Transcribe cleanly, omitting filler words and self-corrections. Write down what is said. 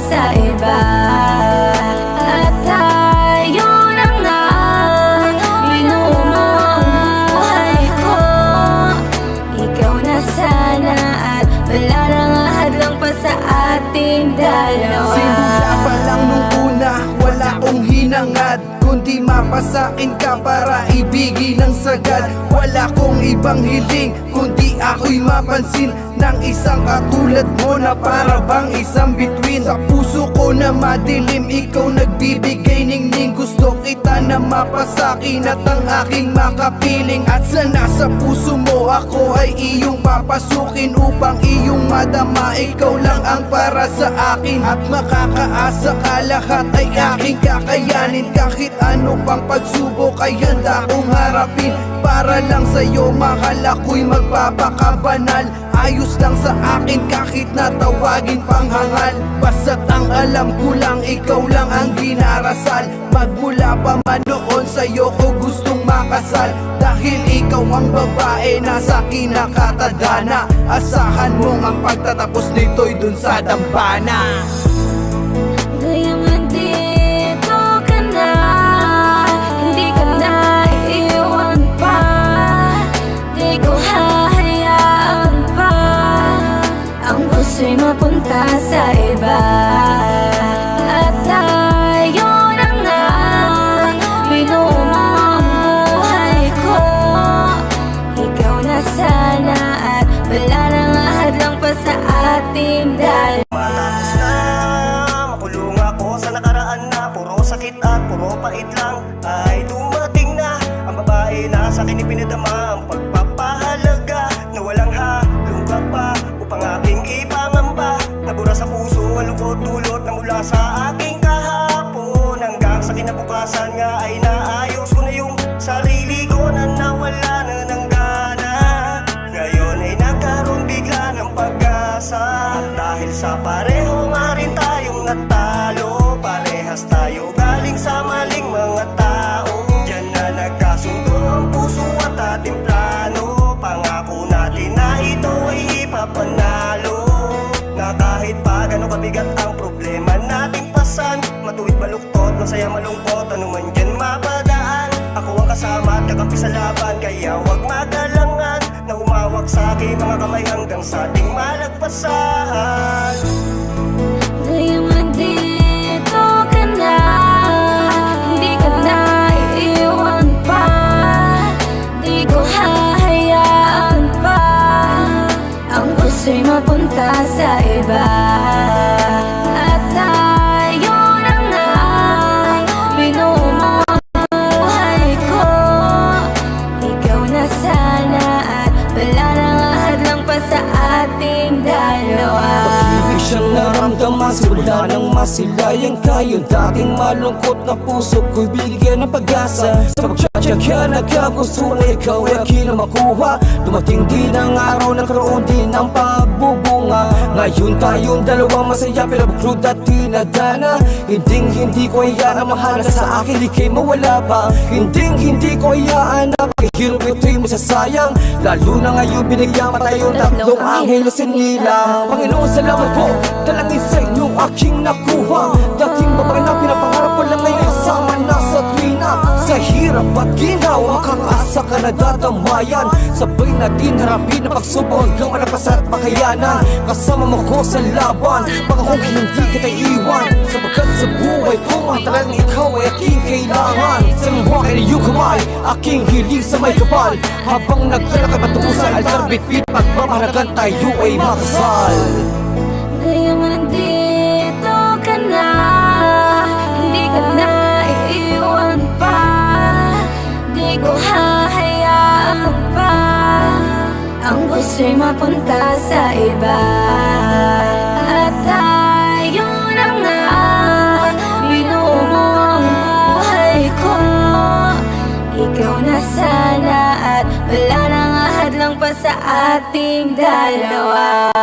sa iba. At tayo na nga, binuo ang buhay ko. Ikaw na sana at wala nang hadlang pa sa ating dalawa. Simula pa lang nung una, wala kong hinangad kundi mapasakin ka para ibigin ng sagad. Wala kong ibang hiling kundi ako'y mapansin ng isang katulad mo na para bang isang bituin. Sa puso ko na madilim, ikaw nagbibigay ningning. Gusto kita na mapasakin at ang aking makapiling. At sana sa puso mo ako ay iyong papasukin upang iyong madama. Ikaw lang ang para sa akin at makakaasa ka, lahat ay aking kakayanin. Kahit ano pang pagsubok ay handa kong harapin. Para lang sa'yo mahal ako'y magpapakabanal. Ayos lang sa akin kahit natawagin panghangal. Basta't ang alam ko lang ikaw lang ang ginarasal. Magmula pa man noon sa'yo ko gustong makasal. Dahil ikaw ang babae na sa akin nakatadhana. Asahan mong ang pagtatapos nito'y dun sa dambana. Ngayong nandito ka na, hindi ka na iiwan pa. Di ko hahayaan pa ang puso'y mapunta sa iba. At tayo na nga, binuo mo ang buhay ko. Ikaw na sana at wala nang hadlang pa sa ating dalawa. Matapos na makulong ako sa nakaraan na puro sakit at puro pait lang, ay dumating na ang babae na sa akin ipinadama. Ang pagpapahalaga na walang halong ka pa upang aking ipangamba. Nabura sa puso ang lungkot dulot na mula sa aking kahapon. Hanggang sa kinabukasan nga ay naayos ko na yung sarili ko na nawala na ng gana. Ngayon ay nagkaroon bigla ng pag-asa. Dahil sa pareho nga rin tayong natalo, parehas tayo galing sa maling mga tao. Diyan na nagkasundo ang puso at ating plano. Pangako natin na ito ay ipapanalo. Na kahit pa gano'ng kabigat ang problema nating pasan, matuwid baluktot, masaya malungkot, ano man dyan mapadaan. Ako ang kasama at kakampi sa laban, kaya huwag magalangan na humawak sa aking mga kamay hanggang sa ating malagpasan. Ngayong nandito ka na, hindi ka na iiwan pa. Di ko hahayaan pa ang puso'y mapunta sa iba. At tayo na nga, binuo mo ang buhay ko. Ikaw na sana at wala nang hadlang pa sa ating dalawa. Pag-ibig siyang naramdaman, simula ng masilayan ka. Yung dating malungkot na puso ko'y bigyan ng pag-asa. Sa pagtsatsaga nagkagusto na ikaw ay akin na makuha. Dumating din ang araw, nagkaroon din ng pagbubunga. Ngayon tayong dalawa masaya pero buklod at tinadana. Hindi ko hayaan na mahala sa akin, di kayo mawala pa. Hindi ko hayaan na paghihirap ito'y masasayang. Lalo na ngayon binigyan pa tayong tatlong anghel na sinilang. Panginoon, salamat po, dalangin sa inyong aking nakuha. Dating babae na pinapangarap ko lang ngayon kasama na sa tuwina. Sa hirap at ginawa, makakaasa ka na dadamayan. Sabay natin harapin ang pagsubok hanggang malakas at makayanan. Kasama mo ko sa laban, baka kung hindi kita iwan. Sapagkat sa buhay ko matalang ikaw ay aking kailangan. Sa mga na iyong kamay, aking hiling sa may kapal. Habang naglalakad patungo sa altar, bitbit pagmamahalagan tayo ay makasal. Ngayong nandito ka na, hindi ka na iiwan pa. Di ko hahayaan pa ang puso'y mapunta sa iba. At tayo na nga, binuo mo ang buhay ko. Ikaw na sana at wala nang hadlang pa sa ating dalawa.